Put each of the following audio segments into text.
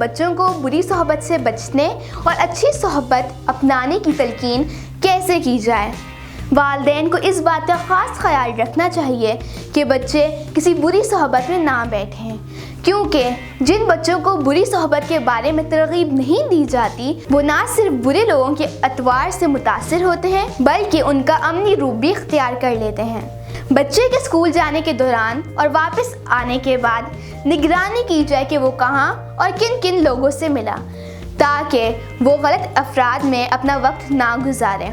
بچوں کو بری صحبت سے بچنے اور اچھی صحبت اپنانے کی تلقین کیسے کی جائے۔ والدین کو اس بات کا خاص خیال رکھنا چاہیے کہ بچے کسی بری صحبت میں نہ بیٹھیں، کیونکہ جن بچوں کو بری صحبت کے بارے میں ترغیب نہیں دی جاتی وہ نہ صرف برے لوگوں کے اطوار سے متاثر ہوتے ہیں بلکہ ان کا عملی روپ بھی اختیار کر لیتے ہیں۔ بچے کے اسکول جانے کے دوران اور واپس آنے کے بعد نگرانی کی جائے کہ وہ کہاں اور کن کن لوگوں سے ملا، تاکہ وہ غلط افراد میں اپنا وقت نہ گزارے۔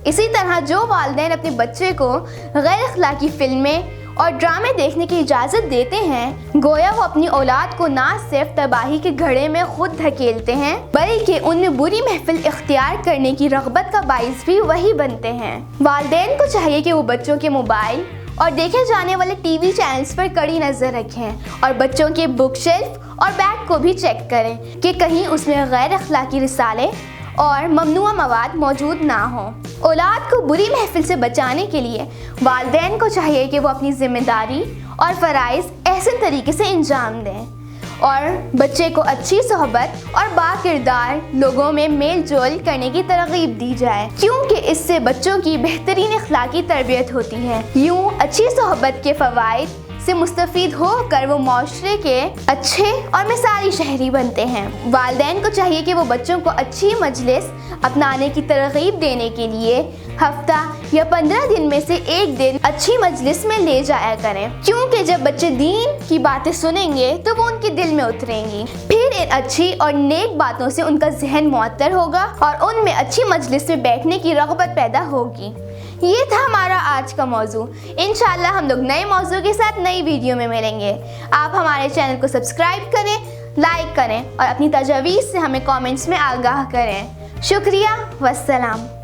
اسی طرح جو والدین اپنے بچے کو غیر اخلاقی فلمیں اور ڈرامے دیکھنے کی اجازت دیتے ہیں، گویا وہ اپنی اولاد کو نہ صرف تباہی کے گڑھے میں خود دھکیلتے ہیں بلکہ ان میں بری محفل اختیار کرنے کی رغبت کا باعث بھی وہی بنتے ہیں۔ والدین کو چاہیے کہ وہ بچوں کے موبائل اور دیکھے جانے والے ٹی وی چینلز پر کڑی نظر رکھیں اور بچوں کے بک شیلف اور بیگ کو بھی چیک کریں کہ کہیں اس میں غیر اخلاقی رسالے اور ممنوعہ مواد موجود نہ ہوں۔ اولاد کو بری محفل سے بچانے کے لیے والدین کو چاہیے کہ وہ اپنی ذمہ داری اور فرائض احسن طریقے سے انجام دیں اور بچے کو اچھی صحبت اور با کردار لوگوں میں میل جول کرنے کی ترغیب دی جائے، کیونکہ اس سے بچوں کی بہترین اخلاقی تربیت ہوتی ہے۔ یوں اچھی صحبت کے فوائد سے مستفید ہو کر وہ معاشرے کے اچھے اور مثالی شہری بنتے ہیں۔ والدین کو چاہیے کہ وہ بچوں کو اچھی مجلس اپنانے کی ترغیب دینے کے لیے ہفتہ یا 15 دن میں سے ایک دن اچھی مجلس میں لے جایا کریں، کیونکہ جب بچے دین کی باتیں سنیں گے تو وہ ان کے دل میں اتریں گی، پھر ان اچھی اور نیک باتوں سے ان کا ذہن معطر ہوگا اور ان میں اچھی مجلس میں بیٹھنے کی رغبت پیدا ہوگی۔ یہ تھا ہمارا آج کا موضوع۔ انشاءاللہ ہم لوگ نئے موضوع کے ساتھ نئی ویڈیو میں ملیں گے۔ آپ ہمارے چینل کو سبسکرائب کریں، لائک کریں اور اپنی تجاویز سے ہمیں کامنٹس میں آگاہ کریں۔ شکریہ، والسلام۔